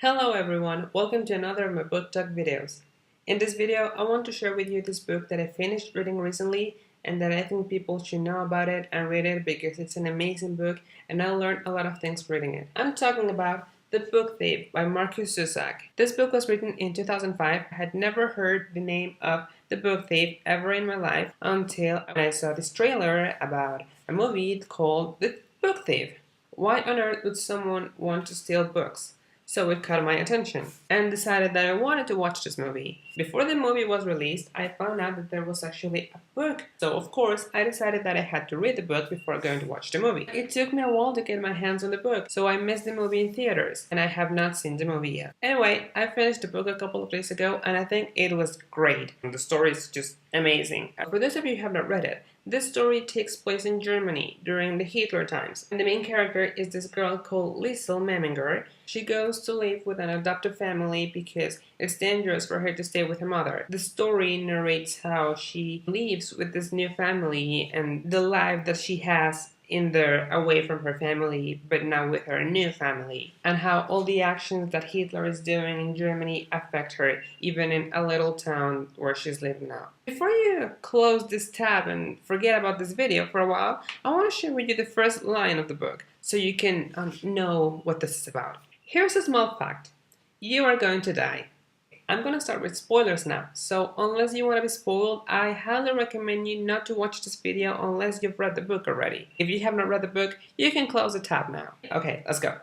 Hello everyone, welcome to another of my book talk videos. In this video, I want to share with you this book that I finished reading recently and that I think people should know about it and read it because it's an amazing book and I learned a lot of things reading it. I'm talking about The Book Thief by Markus Zusak. This book was written in 2005. I had never heard the name of The Book Thief ever in my life until I saw this trailer about a movie called The Book Thief. Why on earth would someone want to steal books? So it caught my attention and decided that I wanted to watch this movie. Before the movie was released, I found out that there was actually a book. So of course, I decided that I had to read the book before going to watch the movie. It took me a while to get my hands on the book, so I missed the movie in theaters and I have not seen the movie yet. Anyway, I finished the book a couple of days ago and I think it was great. The story is just amazing. For those of you who have not read it, this story takes place in Germany during the Hitler times. And the main character is this girl called Liesel Memminger. She goes to live with an adoptive family because it's dangerous for her to stay with her mother. The story narrates how she lives with this new family and the life that she has in there away from her family, but now with her new family, and how all the actions that Hitler is doing in Germany affect her, even in a little town where she's living now. Before you close this tab and forget about this video for a while, I want to share with you the first line of the book, so you can know what this is about. Here's a small fact. You are going to die. I'm going to start with spoilers now, so unless you want to be spoiled, I highly recommend you not to watch this video unless you've read the book already. If you have not read the book, you can close the tab now. Okay, let's go.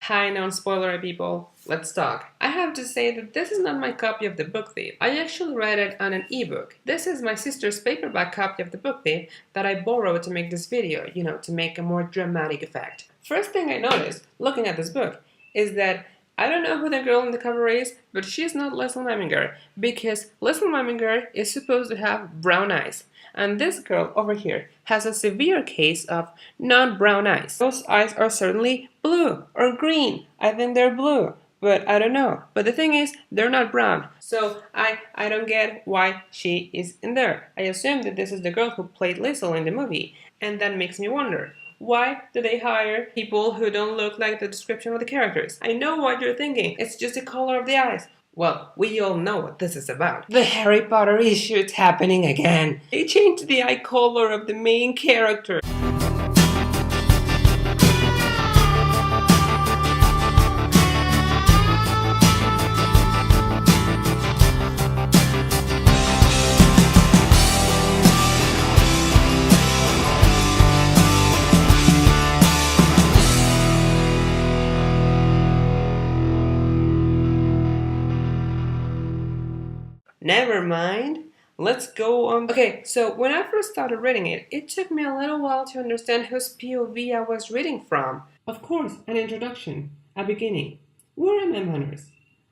Hi non-spoiler people, let's talk. I have to say that this is not my copy of The Book Thief. I actually read it on an ebook. This is my sister's paperback copy of The Book Thief that I borrowed to make this video, to make a more dramatic effect. First thing I noticed, looking at this book, is that I don't know who the girl in the cover is, but she's not Liesel Memminger, because Liesel Memminger is supposed to have brown eyes. And this girl over here has a severe case of non-brown eyes. Those eyes are certainly blue or green. I think they're blue, but I don't know. But the thing is, they're not brown. So I don't get why she is in there. I assume that this is the girl who played Liesel in the movie. And that makes me wonder, why do they hire people who don't look like the description of the characters? I know what you're thinking. It's just the color of the eyes. Well, we all know what this is about. The Harry Potter issue is happening again. They changed the eye color of the main character. Never mind. Let's go on. Okay, so when I first started reading it, it took me a little while to understand whose POV I was reading from. Of course, an introduction, a beginning. Where are my manners?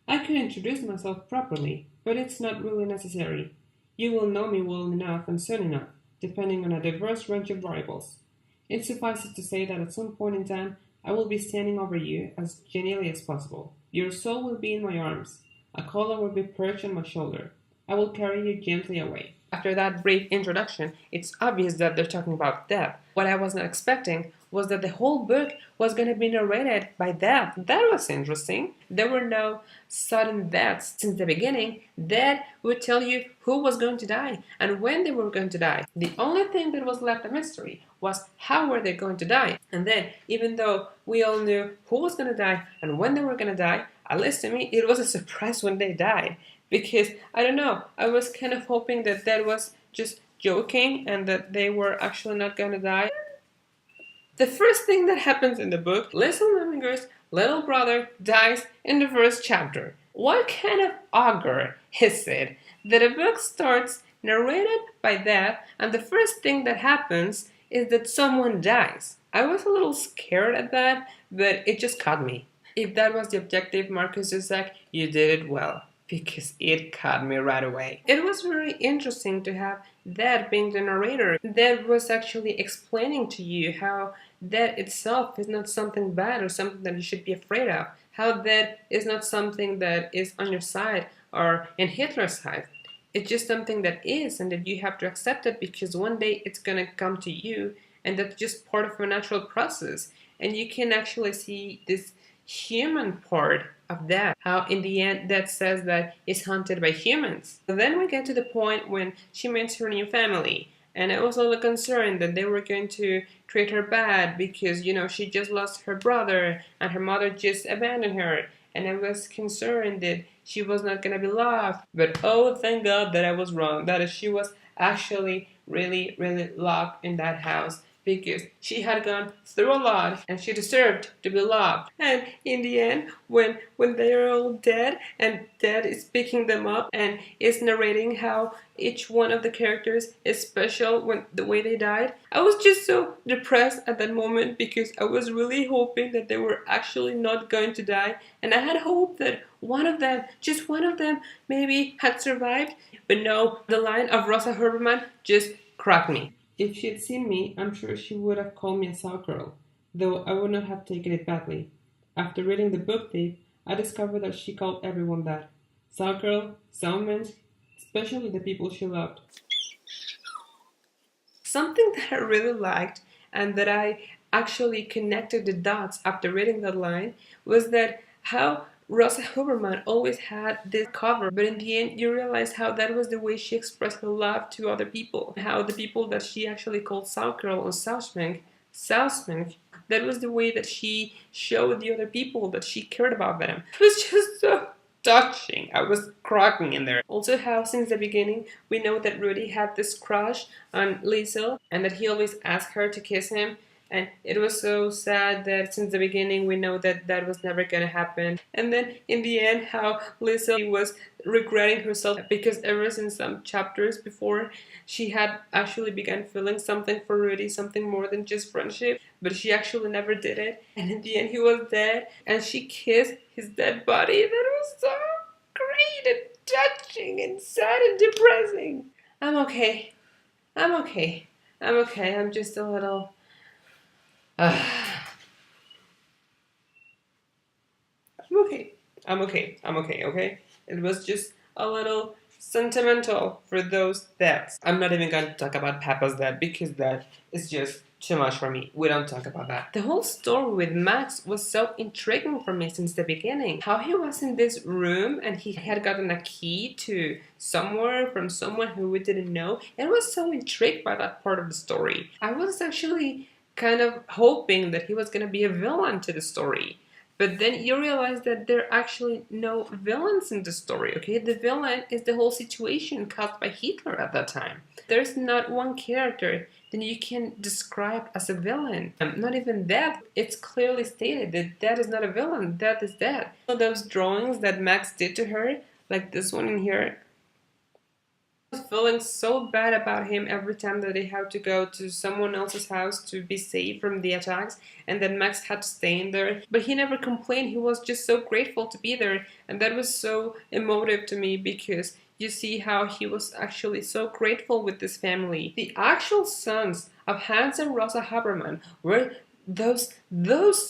I could introduce myself properly, but it's not really necessary. You will know me well enough and soon enough, depending on a diverse range of variables. It suffices to say that at some point in time, I will be standing over you as genially as possible. Your soul will be in my arms. A collar will be perched on my shoulder. I will carry you gently away. After that brief introduction, it's obvious that they're talking about death. What I was not expecting was that the whole book was going to be narrated by death. That was interesting. There were no sudden deaths since the beginning. Death would tell you who was going to die and when they were going to die. The only thing that was left a mystery was how were they going to die. And then, even though we all knew who was going to die and when they were going to die, at least to me, it was a surprise when they died. Because, I don't know, I was kind of hoping that that was just joking and that they were actually not going to die. The first thing that happens in the book, Liesel Memminger's little brother dies in the first chapter. What kind of augur is it that a book starts narrated by death and the first thing that happens is that someone dies? I was a little scared at that, but it just caught me. If that was the objective, Markus Zusak, you did it well, because it caught me right away. It was very interesting to have that being the narrator. That was actually explaining to you how that itself is not something bad or something that you should be afraid of. How that is not something that is on your side or in Hitler's side. It's just something that is, and that you have to accept it because one day it's gonna come to you, and that's just part of a natural process. And you can actually see this human part of that. How in the end that says that it's haunted by humans. So then we get to the point when she meets her new family. And I was a little concerned that they were going to treat her bad because, she just lost her brother and her mother just abandoned her. And I was concerned that she was not going to be loved. But oh, thank God that I was wrong. That she was actually really, really loved in that house because she had gone through a lot and she deserved to be loved. And in the end, when they are all dead and Dad is picking them up and is narrating how each one of the characters is special when the way they died, I was just so depressed at that moment because I was really hoping that they were actually not going to die, and I had hope that one of them, just one of them, maybe had survived. But no, the line of Rosa Huberman just cracked me. If she had seen me, I'm sure she would have called me a sow girl, though I would not have taken it badly. After reading the book thief, I discovered that she called everyone that. Sow girl, sow men, especially the people she loved. Something that I really liked and that I actually connected the dots after reading that line was that how Rosa Huberman always had this cover, but in the end you realize how that was the way she expressed her love to other people. How the people that she actually called Sauerkraut or Sausmank, that was the way that she showed the other people that she cared about them. It was just so touching. I was cracking in there. Also how since the beginning we know that Rudy had this crush on Liesel and that he always asked her to kiss him. And it was so sad that since the beginning we know that that was never going to happen. And then in the end how Liesel was regretting herself because ever since some chapters before she had actually begun feeling something for Rudy, something more than just friendship, but she actually never did it. And in the end he was dead and she kissed his dead body. That was so great and touching and sad and depressing. I'm okay. I'm okay. I'm okay. I'm just a little... I'm okay. Okay? It was just a little sentimental for those deaths. I'm not even going to talk about Papa's death because that is just too much for me. We don't talk about that. The whole story with Max was so intriguing for me since the beginning. How he was in this room and he had gotten a key to somewhere from someone who we didn't know. And I was so intrigued by that part of the story. I was actually kind of hoping that he was going to be a villain to the story. But then you realize that there are actually no villains in the story, okay? The villain is the whole situation caused by Hitler at that time. There's not one character that you can describe as a villain. Not even Death. It's clearly stated that Death is not a villain. Death is Death. So those drawings that Max did to her, like this one in here, was feeling so bad about him every time that they had to go to someone else's house to be safe from the attacks, and then Max had to stay in there. But he never complained. He was just so grateful to be there, and that was so emotive to me because you see how he was actually so grateful with this family. The actual sons of Hans and Rosa Haberman were those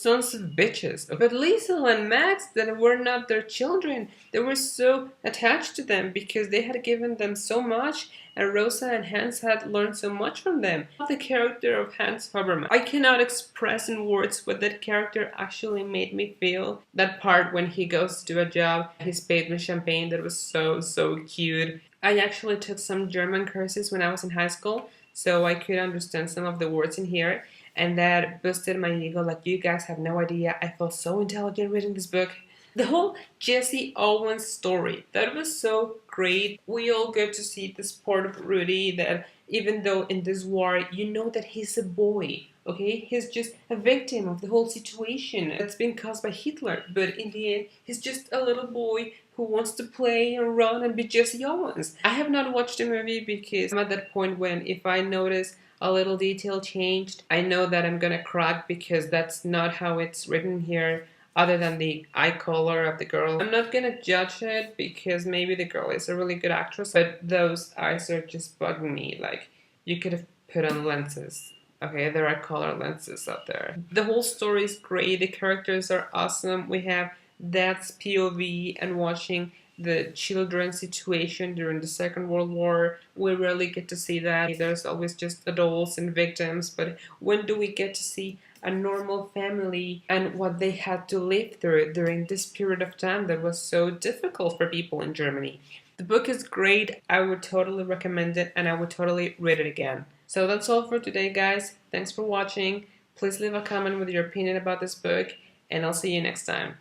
sons of bitches. But Liesel and Max, that were not their children, they were so attached to them because they had given them so much, and Rosa and Hans had learned so much from them. The character of Hans Haberman, I cannot express in words what that character actually made me feel. That part when he goes to a job, he's paid with champagne, that was so cute. I actually took some German courses when I was in high school, so I could understand some of the words in here. And that boosted my ego. Like, you guys have no idea. I felt so intelligent reading this book. The whole Jesse Owens story, that was so great. We all get to see this part of Rudy that even though in this war, you know that he's a boy, okay? He's just a victim of the whole situation that's been caused by Hitler. But in the end, he's just a little boy who wants to play and run and be Jesse Owens. I have not watched the movie because I'm at that point when if I notice a little detail changed, I know that I'm gonna crack because that's not how it's written here, other than the eye color of the girl. I'm not gonna judge it because maybe the girl is a really good actress, but those eyes are just bugging me. Like, you could have put on lenses. Okay, there are color lenses out there. The whole story is great. The characters are awesome. We have Dad's POV and watching the children's situation during the Second World War. We rarely get to see that. There's always just adults and victims, but when do we get to see a normal family and what they had to live through during this period of time that was so difficult for people in Germany. The book is great. I would totally recommend it and I would totally read it again. So that's all for today, guys. Thanks for watching. Please leave a comment with your opinion about this book, and I'll see you next time.